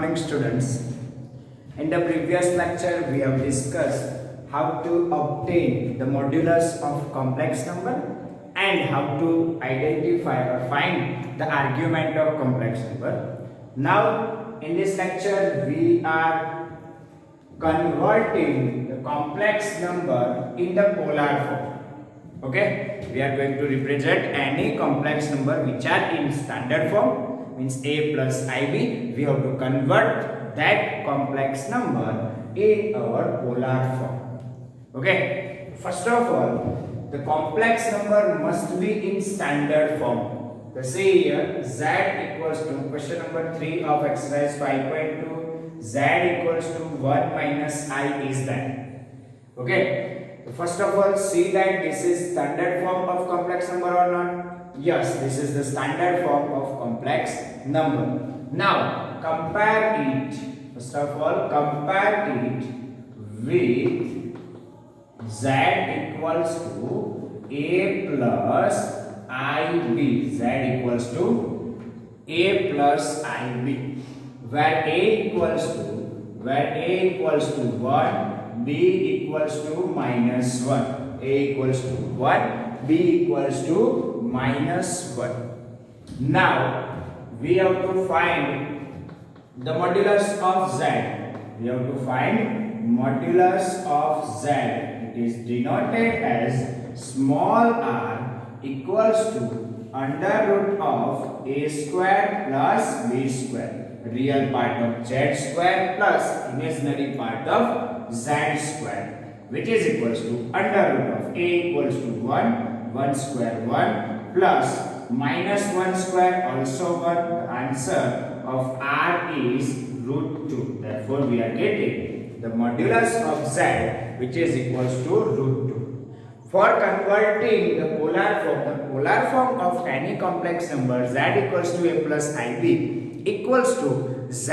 morning, students. In the previous lecture, we have discussed how to obtain the modulus of complex number and how to identify or find the argument of complex number. Now, in this lecture, we are converting the complex number in the polar form. Okay, we are going to represent any complex number which are in standard form, means a plus ib. We have to convert that complex number in our polar form. Okay, first of all, the complex number must be in standard form. So see here, z equals to question number 3 of exercise 5.2, z equals to 1 minus I is that. Okay. First of all, see that this is standard form of complex number or not? Yes, this is the standard form of complex number. Now, compare it. First of all, compare it with z equals to a plus ib. Z equals to a plus ib, where a equals to 1. B equals to minus 1. A equals to 1. B equals to minus 1. Now, we have to find the modulus of z. We have to find modulus of z. It is denoted as small r equals to under root of a square plus b square. Real part of z square plus imaginary part of z square, which is equals to under root of a equals to 1 square 1 plus minus 1 square also 1. The answer of r is root 2. Therefore, we are getting the modulus of z, which is equals to root 2. For converting the polar form of any complex number, z equals to a plus ib equals to z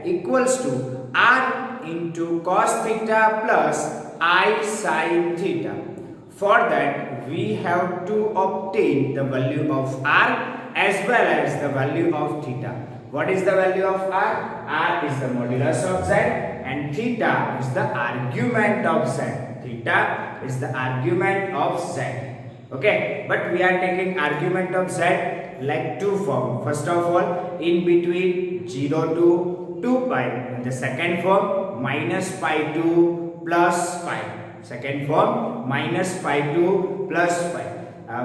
equals to r into cos theta plus I sin theta. For that, we have to obtain the value of r as well as the value of theta. What is the value of r? R is the modulus of z and theta is the argument of z. Theta is the argument of z. Okay, but we are taking argument of z like two form. First of all, in between 0 to 2 pi, and the second form minus pi to plus pi. Second form minus pi to plus pi.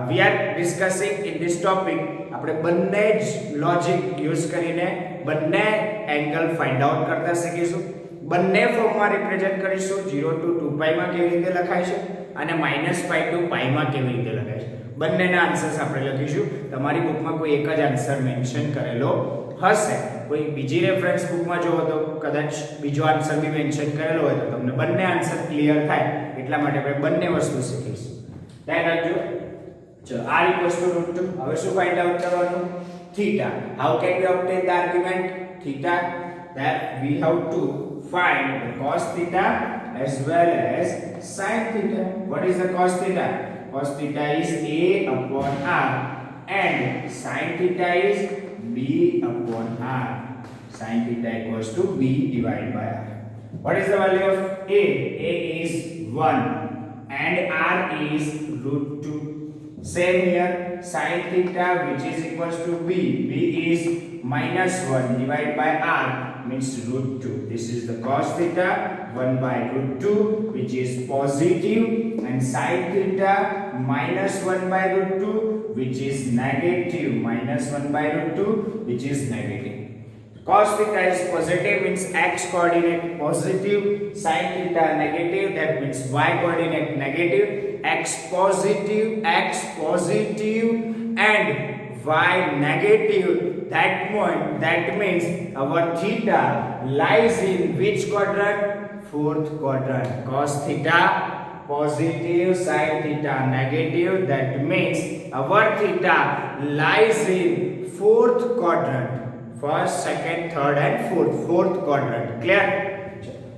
We are discussing in this topic. આપણે બંને જ logic use કરીને બંને angle find out કરતા શીખીશું. બંને ફોર્મમાં represent કરીશું. 0 to 2 pi માં કેવી રીતે લખાય છે અને minus pi to pi માં કેવી રીતે લખાય છે. બંનેના આન્સર્સ આપણે લખીશું. તમારી બુકમાં કોઈ એક જ આન્સર મેન્શન કરેલો હશે. કોઈ બીજી રેફરન્સ બુકમાં જો તો કદાચ બીજો આન્સર બી મેન્શન કરેલો હોય તો તમને બંને આન્સર ક્લિયર થાય એટલા માટે આપણે બંને વસ્તુ શીખીશું. ધ્યાન રાખજો. ચલો, r equals to root 2. હવે શું ફાઇન્ડ આઉટ કરવાનું? theta. How can we obtain the argument theta? That we have to find the cos theta as well as sin theta. What is the cos theta? Cos theta is a upon r and sin theta is b upon r. Sin theta equals to b divided by r. What is the value of a? A is 1 and r is root 2. Same here, sin theta which is equals to b. B is minus 1 divided by r means root 2. This is the cos theta 1 by root 2 which is positive, and sin theta minus 1 by root 2 which is negative. Minus 1 by root 2 which is negative. Cos theta is positive means x coordinate positive, sin theta negative that means y coordinate negative, x positive and y negative. That means our theta lies in which quadrant? Fourth quadrant. Cos theta positive, sin theta negative, that means our theta lies in fourth quadrant. First, second, third and fourth quadrant. Clear?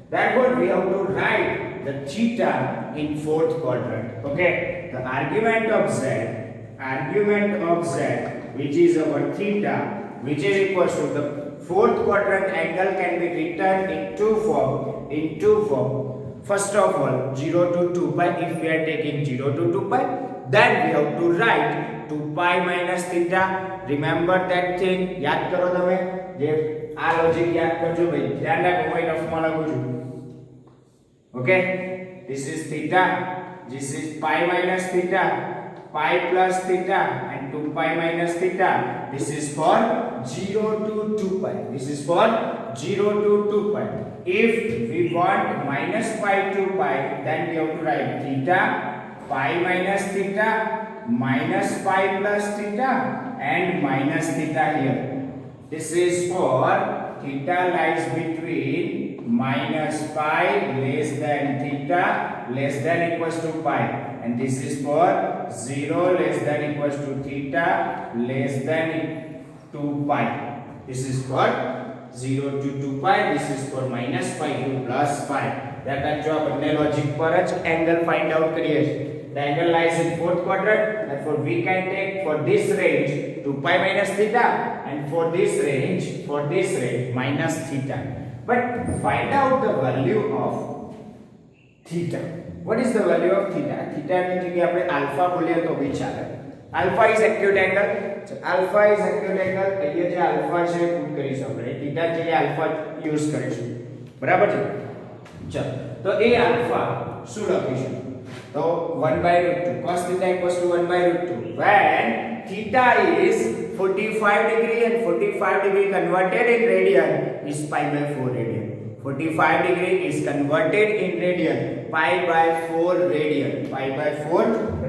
Therefore, we have to write the theta in fourth quadrant. Okay, the argument of z which is our theta, which is equals to the fourth quadrant angle can be written in two form. First of all, 0 to 2 pi. If we are taking 0 to 2 pi, then we have to write 2 pi minus theta. Remember that thing? याद करो तमे जे आ logic याद करजो भाई. ध्यान રાખો કોઈ રફમાં લખું છું. Okay, this is theta, this is pi minus theta, pi plus theta, and 2 pi minus theta. This is for 0 to 2 pi. This is for 0 to 2 pi. If we want minus pi to pi, then we have to write theta, pi minus theta, minus pi plus theta, and minus theta here. This is for theta lies between minus pi less than theta less than equals to pi, and this is for 0 less than equals to theta less than 2 pi. This is for 0 to 2 pi. This is for minus pi to plus pi. That જો આ બંને logic પર જ angle find out કરીએ છીએ. The angle lies in fourth quadrant, therefore we can take for this range 2 pi minus theta, and for this range minus theta. But find out the value of theta. What is the value of theta? Theta ની જગ્યાએ આપણે alpha બોલીએ તો બી ચાલે. Alpha is acute angle. So alpha is acute angle. અહીંયા જે alpha છે put કરીશું આપણે. theta જગ્યાએ alpha યુઝ કરીશું. બરાબર છે? ચલો. તો એ alpha શું લખીશું? So 1 by root 2. Cos theta equals to 1 by root 2. When theta is 45 degree and 45 degree converted in radian is pi by 4 radian. 45 degree is converted in radian. Pi by 4 radian. Pi by 4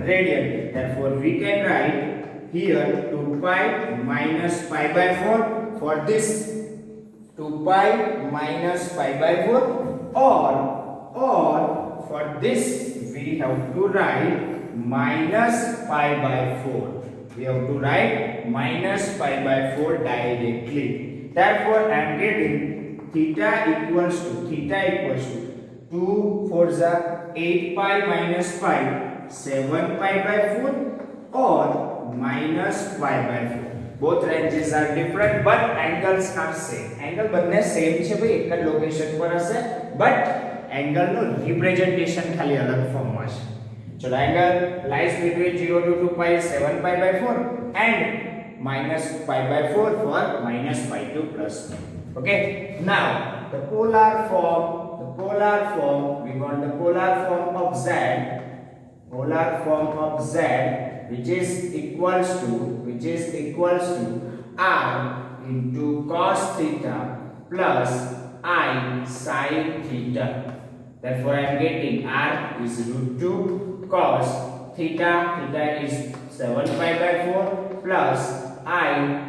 radian. Therefore we can write here 2 pi minus pi by 4 for this. 2 pi minus pi by 4 or for this we have to write minus pi by 4. We have to write minus pi by 4 directly. Therefore I am getting theta equals to 2 4s are 8 pi minus pi 7 pi by 4 or minus pi by 4. Both ranges are different but angles are same. Angle બંને same છે ભાઈ, એક જ location પર હશે, but angle no representation ખાલી અલગ ફોર્મમાં છે. So the angle lies between 0 to 2 pi is 7 pi by 4 and minus pi by 4 for minus pi to plus pi. Okay, now the polar form, we want the polar form of z, which is equals to r into cos theta plus I sin theta. Therefore I am getting r is root 2 cos theta is 7 pi by 4 plus I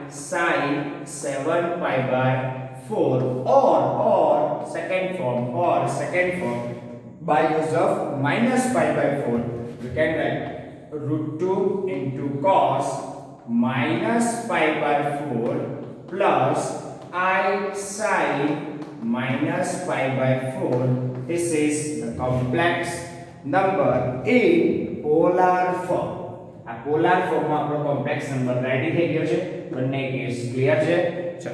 sin 7 pi by 4 or second form by use of minus pi by 4 we can write root 2 into cos minus pi by 4 plus I sin minus pi by 4. This is the complex number in polar form. આ polar form માં આપણો complex number ready થઈ ગયો છે. બંને case clear છે. ચલો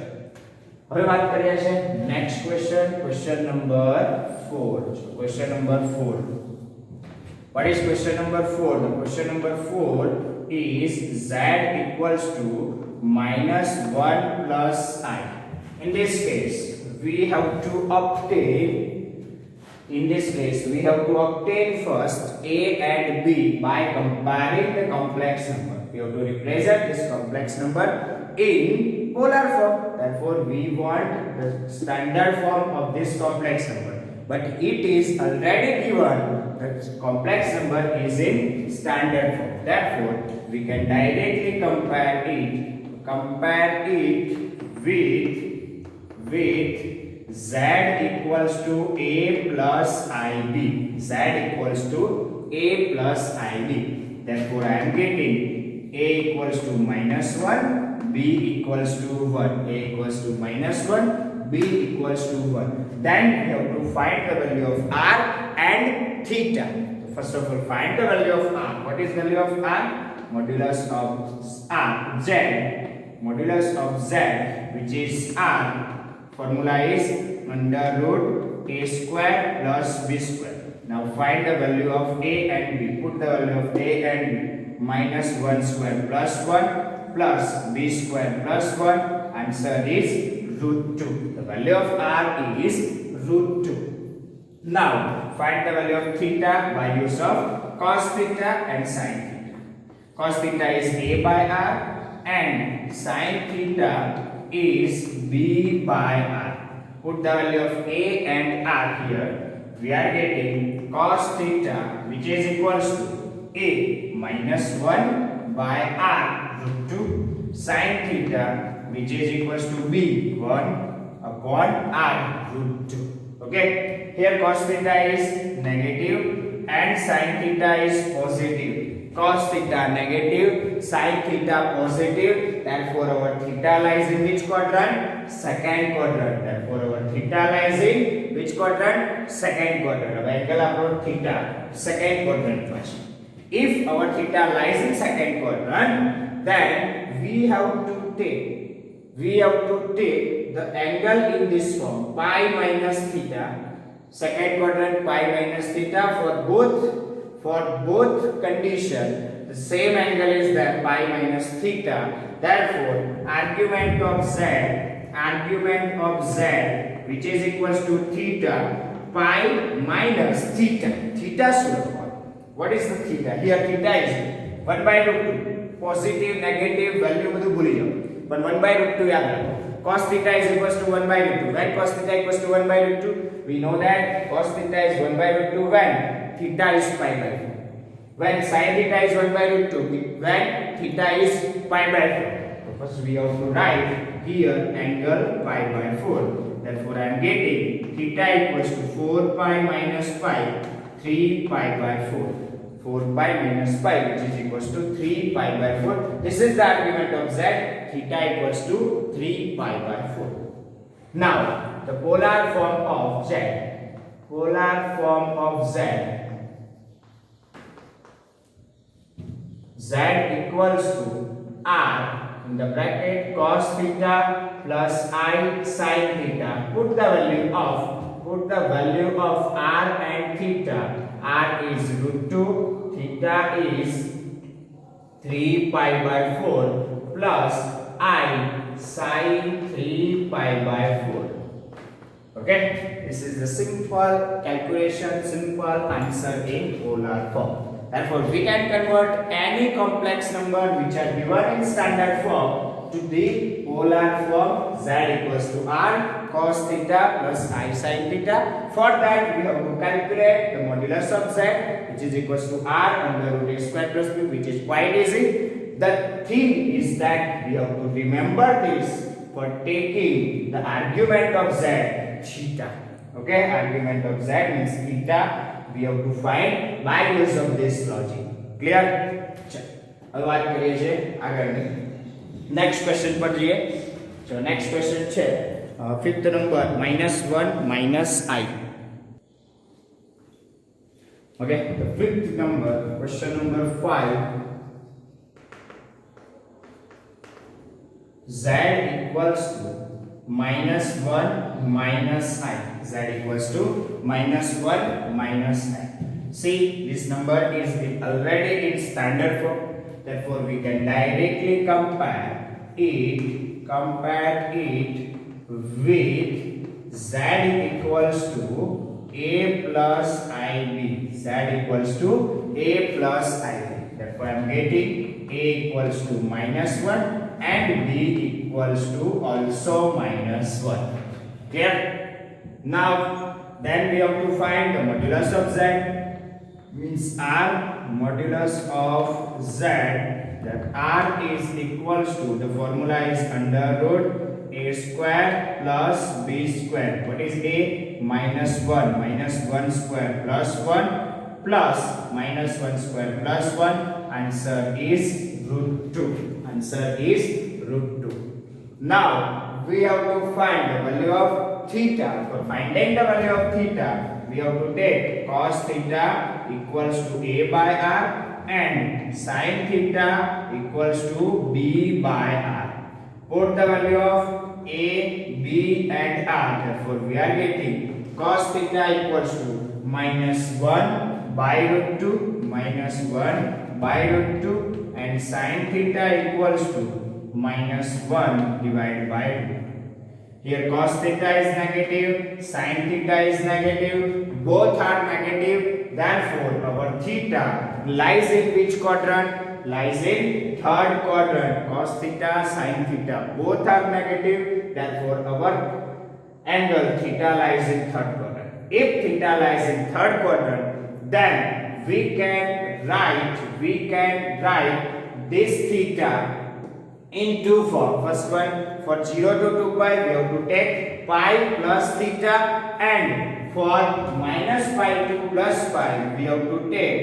હવે વાત કરીએ છે next question number 4. Question number 4. What is question number 4? The question number 4 is z equals to minus 1 plus I. In this case we have to obtain first a and b by comparing the complex number. We have to represent this complex number in polar form. Therefore we want the standard form of this complex number, but it is already given the complex number is in standard form. Therefore we can directly compare it with z equals to a plus ib. Z equals to a plus ib. Therefore I am getting a equals to minus 1, b equals to 1. A equals to minus 1, b equals to 1. Then we have to find the value of r and theta. So first of all, find the value of r. What is value of r? Modulus of r, z. Modulus of z which is r. Formula is under root a square plus b square. Now find the value of a and b. Put the value of a and b. Minus 1 square plus 1 plus b square plus 1. Answer is root 2. The value of r is root 2. Now find the value of theta by use of cos theta and sin theta. Cos theta is a by r and sin theta is b by r. Put the value of a and r here. We are getting cos theta, which is equals to a minus 1 by r root 2, sin theta, which is equals to b 1 upon r root 2. Okay, here cos theta is negative and sin theta is positive. Cos theta negative, sin theta positive. Therefore, our theta lies in which quadrant? Second quadrant. Therefore, our theta lies in which quadrant? Second quadrant. Our angle approach theta second quadrant first. If our theta lies in second quadrant, then we have to take the angle in this form pi minus theta. Second quadrant pi minus theta for both condition. The same angle is there, pi minus theta. Therefore, argument of z, which is equals to theta pi minus theta. Theta should have. What is the theta? Here theta is 1 by root 2. Positive, negative value બધું ભૂલી જાઓ. પણ 1 by root 2 યાદ રાખો. Cos theta is equals to 1 by root 2. When cos theta equals to 1 by root 2, we know that cos theta is 1 by root 2 when theta is pi by 4. When sin theta is 1 by root 2, when theta is pi by 4. So first we have to write here angle pi by 4. Therefore I am getting theta equals to 4 pi minus pi, 3 pi by 4. 4 pi minus pi, which is equals to 3 pi by 4. This is the argument of z. Theta equals to 3 pi by 4. Now the polar form of z. Polar form of z. Z equals to r in the bracket cos theta plus I sin theta. Put the value of r and theta. R is root 2, theta is 3 pi by 4 plus I sin 3 pi by 4. Okay, this is the simple calculation, simple answer in polar form. Therefore, we can convert any complex number which are given in standard form to the polar form. Z equals to r cos theta plus I sin theta. For that, we have to calculate the modulus of z, which is equals to r under root a square plus b, which is quite easy. The thing is that we have to remember this for taking the argument of z, theta. Okay, argument of z means theta. We have to find by use of this logic. Clear? चलो अब बात करिए छे આગળની. Next question पर જઈએ. So next question છે fifth number -1 - I. Okay, the fifth number, question number 5. Z equals to -1 - I. Z equals to -1 - I. See, this number is already in standard form. Therefore, we can directly compare it with Z equals to A plus IB. Z equals to A plus IB. Therefore, I am getting A equals to -1 and B equals to also -1. Clear? Now, then we have to find the modulus of Z. Means R modulus of Z, that R is equals to, the formula is under root A square plus B square. What is A? -1. -1 square plus 1 plus -1 square plus 1. Answer is root 2. Answer is root 2. Now we have to find the value of theta. For finding the value of theta, we have to take cos theta equals to A by R and sin theta equals to B by R. Put the value of A, B and R. Therefore we are getting cos theta equals to -1 by root 2, -1 by root 2, and sin theta equals to -1 divided by 2. Here cos theta is negative, sin theta is negative, both are negative. Therefore our theta lies in which quadrant? Lies in third quadrant. Cos theta, sin theta both are negative. Therefore our angle theta lies in third quadrant. If theta lies in third quadrant, then we can write this theta in two forms. First one, for 0 to 2 pi we have to take pi plus theta, and for minus pi to plus pi we have to take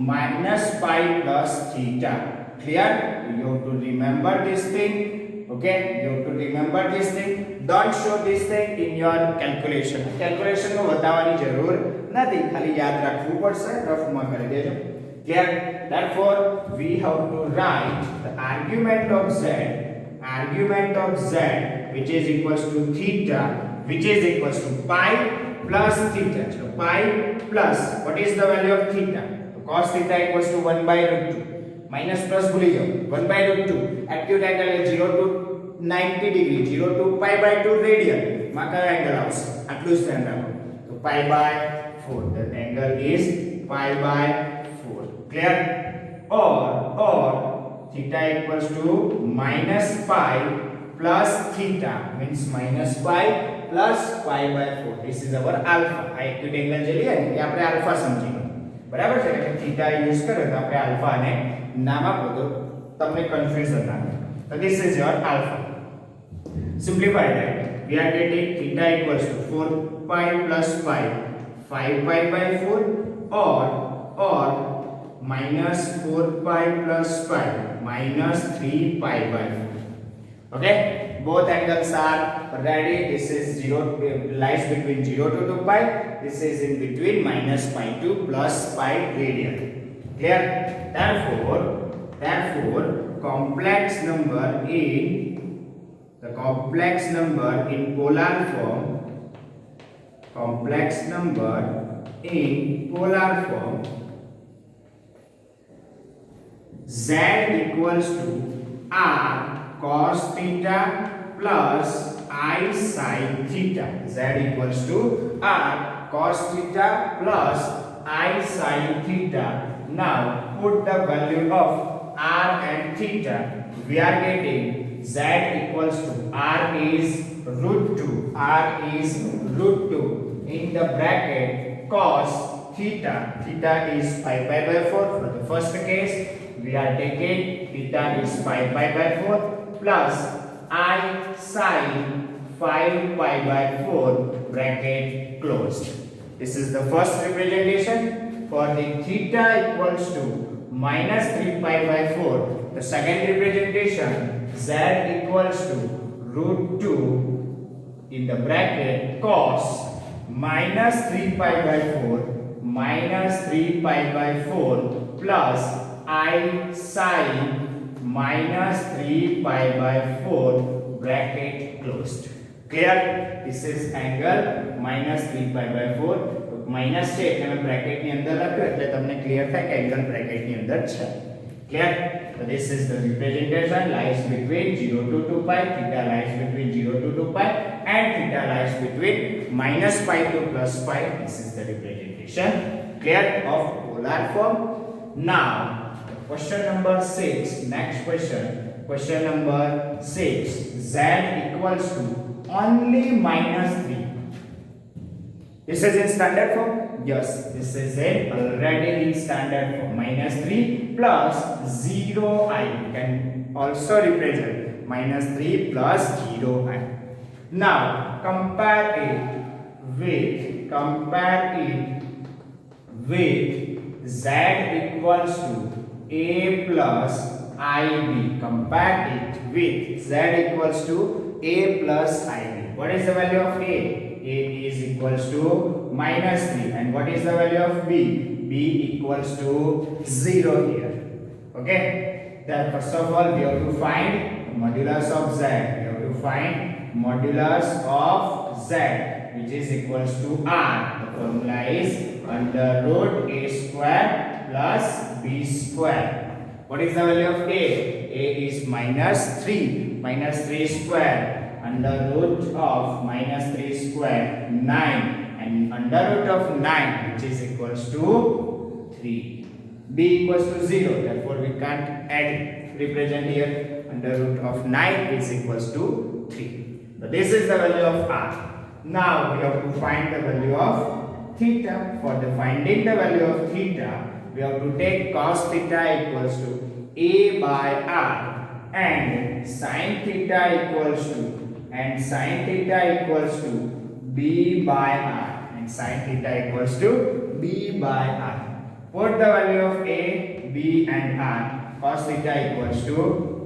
minus pi plus theta. Clear? You have to remember this thing. Okay, you have to remember this thing. Don't show this thing in your calculation. Calculation में बतावानी जरूर नहीं, खाली याद रखવું પડશે, rough માં કરી દેજો. Clear? Therefore we have to write the argument of z which is equals to theta, which is equals to pi plus theta. So pi plus, what is the value of theta? So cos theta equals to 1 by root 2. Minus plus भूल जाओ, 1 by root 2. Acute angle is 0 to 90 degree, 0 to pi by 2 radian. માં કયો angle આવશે? આટલું જ ધ્યાન રાખો. તો pi by 4. The angle is pi by 4. Clear? Or theta equals to minus pi plus theta, means minus pi plus pi by 4. This is our alpha. આ acute angle જે લઈએ ને એ આપણે alpha સમજીએ. બરાબર છે? એટલે theta યુઝ કરો તો આપણે alpha ને નામ આપો તો તમને કન્ફ્યુઝન ના થાય. So this is your alpha. Simplify that. We are getting theta equals to 4 pi plus pi, 5 pi by 4, or minus 4 pi plus pi, minus 3 pi by 4. Okay, both angles are ready. This is 0, lies between 0 to 2 pi. This is in between minus pi to plus pi radian. Clear? Therefore complex number in polar form, z equals to r cos theta plus I sin theta. Z equals to r cos theta plus I sin theta. Now put the value of r and theta. We are getting z equals to r is root 2. R is root 2 in the bracket cos theta. Theta is pi by 4. For the first case we are taking theta is pi by 4 plus I sin 5 pi by 4 bracket closed. This is the first representation. For the theta equals to minus 3 pi by 4, the second representation z equals to root 2 in the bracket cos minus 3 pi by 4 plus I sin minus 3 pi by 4 bracket closed. Clear? This is angle minus 3 pi by 4. Minus છે એટલે મેં bracket ની અંદર લખ્યું એટલે તમને clear થાય કે એંગલ બ્રેકેટ ની અંદર છે. Clear? So this is the representation, lies between 0 to 2 pi, theta lies between 0 to 2 pi, and theta lies between minus pi to plus pi. This is the representation, clear, of polar form. Now question number 6, next question number 6, z equals to only minus 3. This is in standard form? Yes, this is already in standard form. Minus 3 plus 0i. You can also represent minus 3 plus 0i. Now compare it with z equals to a plus ib. Compare it with z equals to a plus ib. What is the value of a? A is equals to minus 3, and what is the value of b? B equals to 0 here. Okay, then first of all we have to find the modulus of z. We find modulus of z, which is equals to r. The formula is under root a square plus b square. What is the value of a? A is minus 3. Minus 3 square under root of minus 3 square 9, and under root of 9, which is equals to 3. B equals to 0, therefore we can't add, represent here. Under root of 9 is equals to 3. So this is the value of r. Now we have to find the value of theta. For the finding the value of theta, we have to take cos theta equals to a by r, and sin theta equals to b by r, and sin theta equals to b by r. Put the value of a, b and r. Cos theta equals to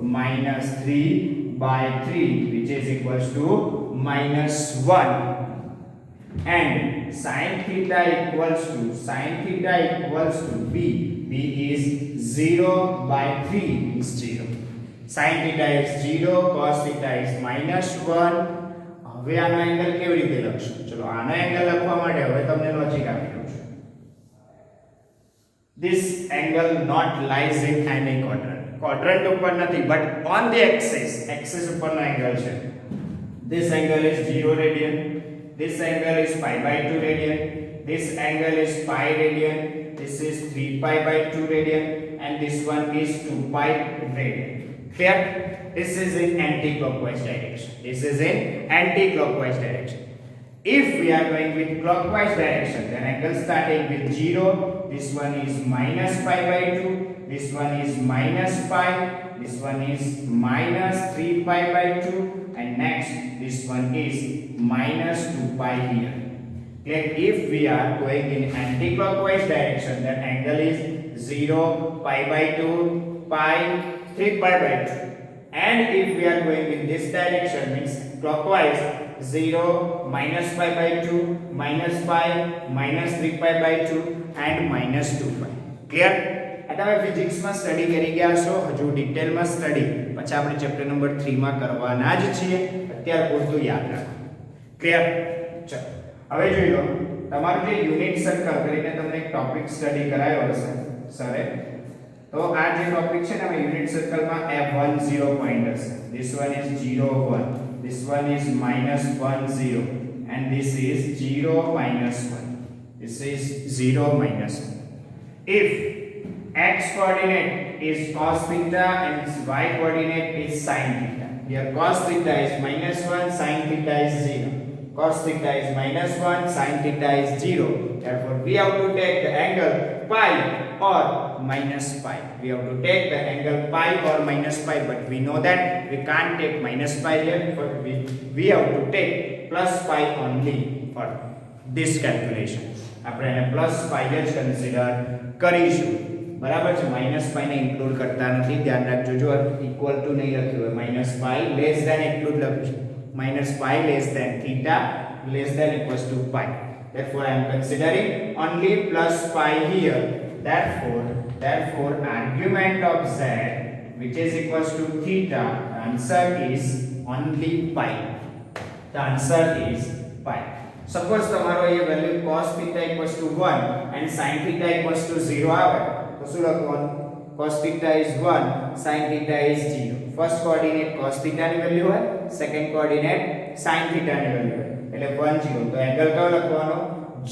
minus 3 by 3, which is equals to minus 1. And sin theta equals to b. B is 0 by 3 is 0. Sin theta is 0, cos theta is minus 1. હવે આનો angle કેવી રીતે લખશું? ચલો આનો angle લખવા માટે હવે તમને લોજિક આપી દઉં છું. This angle not lies in any quadrant. Quadrant ઉપર નથી, but on the axis ઉપરનો એંગલ છે. This angle is 0 radian. This angle is pi by 2 radian. This angle is pi radian. This is 3 pi by 2 radian, and this one is 2 pi radian. Clear? This is in anti-clockwise direction. If we are going with clockwise direction, then angle starting with 0, this one is minus pi by 2, this one is minus pi, this one is minus 3 pi by 2, and next this one is minus 2 pi here. Clear? If we are going in anti-clockwise direction, then angle is 0, pi by 2, pi, 3 pi by 2. And if we are going in this direction, means clockwise, 0, minus pi by 2, minus pi, minus 3 pi by 2, and minus 2 pi. Clear? આ તમે ફિઝિક્સમાં study કરી ગયા છો, હજુ ડિટેલમાં study પછી આપણે chapter number 3 માં કરવાના જ છીએ. અત્યાર પૂરતું યાદ રાખો. ક્લિયર? ચલો હવે જોઈ લો, તમારું જે યુનિટ સર્કલ કરીને તમને એક ટોપિક સ્ટડી કરાયો હશે સરે. તો આ જે ટોપિક છે ને, યુનિટ સર્કલમાં F10 પોઈન્ટ હશે. This one is 0 1, this one is minus 1 0, and this is 0 minus 1, this is 0 minus 1. If x coordinate is cos theta and y coordinate is sin theta, here cos theta is minus 1, sin theta is 0. Cos theta is minus 1, sin theta is 0. Therefore we have to take the angle pi or minus pi. We have to take the angle pi or minus pi, but we know that we can't take minus pi here, but we have to take plus pi only for this calculation. આપણે એને plus pi જ consider કરીશું. બરાબર છે? Minus પાઈ ને include કરતા નથી, ધ્યાન રાખજો. જો ઇક્વલ ટુ નહીં લખ્યું હોય, માઈનસ પાઈ લેસ ધેન એટલું જ લખ્યું છે. Minus pi less than theta less than equals to pi. Therefore I am considering only plus pi here. Therefore argument of z, which is equals to theta, the answer is only pi. The answer is pi. Suppose તમારો એ value cos theta equals to 1 and sin theta equals to 0 આવે તો શું લખવાનું? cos theta is 1, sin theta is 0. First coordinate cos theta ની value હોય, second coordinate sin theta ની value હોય, એટલે 1 0. તો એંગલ કયો લખવાનો?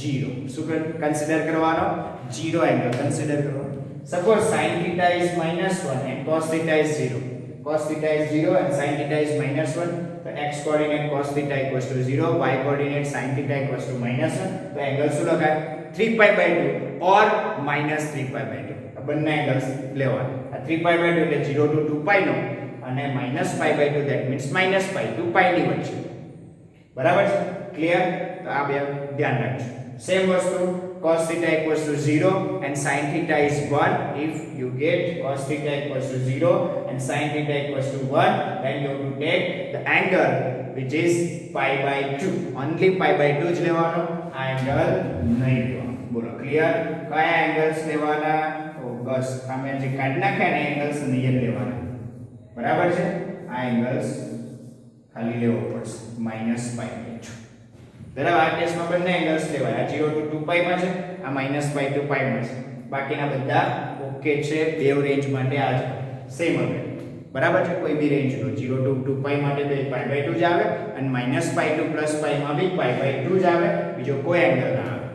0. શું કન્સિડર કરવાનો? 0 એંગલ કન્સિડર કરવાનો. Suppose sin theta is -1 and cos theta is 0. cos theta is 0 and sin theta is -1. તો x coordinate cos theta equals to 0, y coordinate sin theta equals to -1. તો angle શું લખાય? 3 pi by 2 or -3 pi by 2. આ બંને angles લેવાના. આ 3 pi by 2 એટલે 0 to 2 pi નો, અને -pi by 2 that means -pi 2 pi ની વચ્ચે. બરાબર છે? ક્લિયર? તો આ બે ધ્યાન રાખજો. સેમ વસ્તુ cos theta equals to 0 and sin theta is 1. If you get cos theta equals to 0 and sin theta equals to 1, then you have to take the angle which is pi by 2. Only pi by 2 જ લેવાનો, આ angle નહીં લેવાનો. બોલો clear? કયા angles લેવાના? તો બસ અમે જે કાઢી નાખ્યા ને એંગલ્સ નહીં લેવાના. બરાબર છે? આ એંગલ્સ ખાલી લેવો પડશે -π/2. બરાબર, આ કેસમાં બંને એંગલ્સ લેવાય. આ 0 to 2π માં છે, આ -π to π માં છે. બાકીના બધા ઓકે છે. બેવ રેન્જ માટે આ સેમ હવે. બરાબર છે, કોઈ બી રેન્જ લો. 0 to 2π માટે તો π/2 જ આવે અને -π to +π માં બી π/2 જ આવે, બીજો કોઈ એંગલ ના આવે.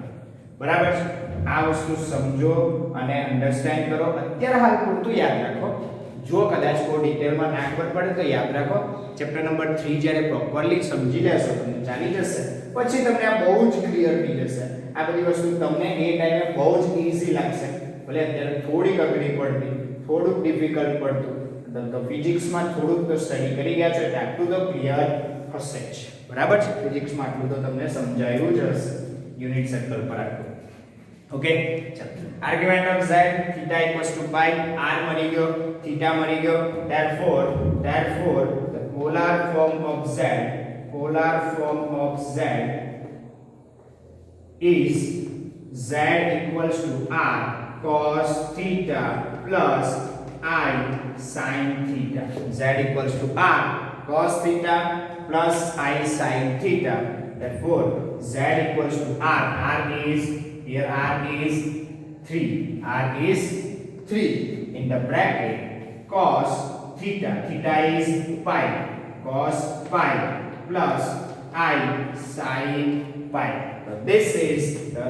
બરાબર છે. આ વસ્તુ સમજો અને અન્ડરસ્ટેન્ડ કરો. અત્યારે હાલ પૂરતું યાદ રાખો. જો કદાચ કોઈ ડિટેલમાં ના ખબર પડે તો યાદ રાખો. ચેપ્ટર નંબર 3 જ્યારે પ્રોપરલી સમજી લેશો તમને ચાલી જશે, પછી તમને આ બહુ જ ક્લિયર થઈ જશે. આ બધી વસ્તુ તમને એ ટાઈમે બહુ જ ઈઝી લાગશે. ભલે અત્યારે થોડીક અઘરી પડતી, થોડુંક ડિફિકલ્ટ પડતું, તો ફિઝિક્સમાં થોડુંક તો સ્ટડી કરી ગયા છો એટલે આટલું તો ક્લિયર હશે જ. બરાબર છે, ફિઝિક્સમાં આટલું તો તમને સમજાયું જ હશે યુનિટ સર્કલ પર આટલું. ઓકે, ચાલો. આર્ગ્યુમેન્ટ ઓફ z θ = π, r મળી ગયો, θ મળી ગયો. therefore the polar form of z is z equals to r cos theta plus I sin theta. Z equals to r cos theta plus I sin theta. Therefore z equals to r. R is here, r is 3. R is 3 in the bracket cos theta. Theta is pi. Cos pi plus I sin pi. So this is the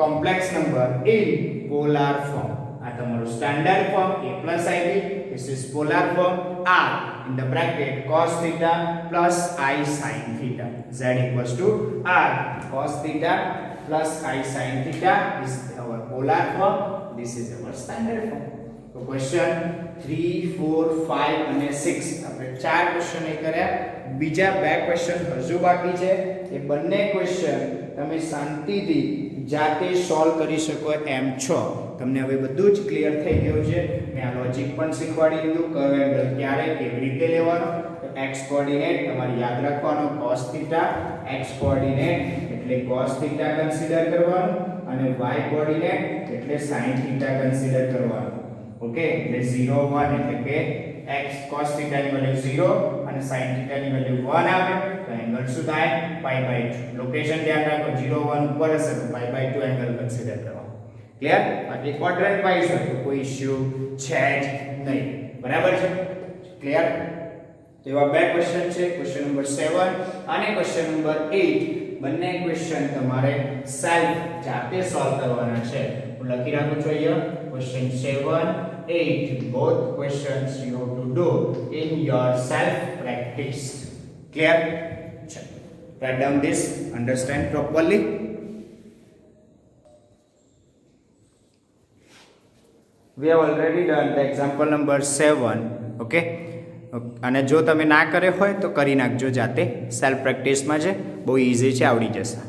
complex number in polar form. તમારું standard form a plus ib. This is polar form r in the bracket cos theta plus I sin theta. Z equals to r cos theta plus I sin theta is our polar form. This is our standard form. So question 3, 4, 5 અને 6 આપણે ચાર question એ કર્યા. બીજા બે question હજુ બાકી છે. એ બંને ક્વેશ્ચન તમે શાંતિથી જાતે સોલ્વ કરી શકો એમ છો. તમને હવે બધું જ ક્લિયર થઈ ગયું છે. મેં આ લોજિક પણ શીખવાડી દીધું, કયો એંગલ ક્યારે કેવી રીતે લેવાનો. તો x કોઓર્ડિનેટ તમારે યાદ રાખવાનો cos થીટા, x કોઓર્ડિનેટ એટલે cos થીટા કન્સિડર કરવાનું અને y કોઓર્ડિનેટ એટલે sin થીટા કન્સિડર કરવાનું. ઓકે, એટલે 0 1 એટલે કે x cos થીટા ની વેલ્યુ 0 અને sin થીટા ની વેલ્યુ 1 આવે તો એંગલ શું થાય π/2. લોકેશન ધ્યાન રાખો, 0 1 ઉપર હશે તો π/2 એંગલ કન્સિડર કરવાનો. ક્લિયર? બાકી ક્વાડ્રન્ટ વાઇઝ હોય તો કોઈ ઇશ્યુ છે જ નહીં. બરાબર છે? ક્લિયર? તો એવા બે ક્વેશ્ચન છે, ક્વેશ્ચન નંબર 7 અને ક્વેશ્ચન નંબર 8. બંને ક્વેશ્ચન તમારે સેલ્ફ જાતે સોલ્વ કરવાના છે. હું લખી રાખું છું અહીંયા question 7 8 both questions you have to do in your self practice. Clear? Write down this, understand properly. We have already done the example number 7. Okay, અને જો તમે ના કરે હોય તો કરી નાખજો જાતે. સેલ્ફ પ્રેક્ટિસમાં છે, બહુ ઈઝી છે, આવડી જશે.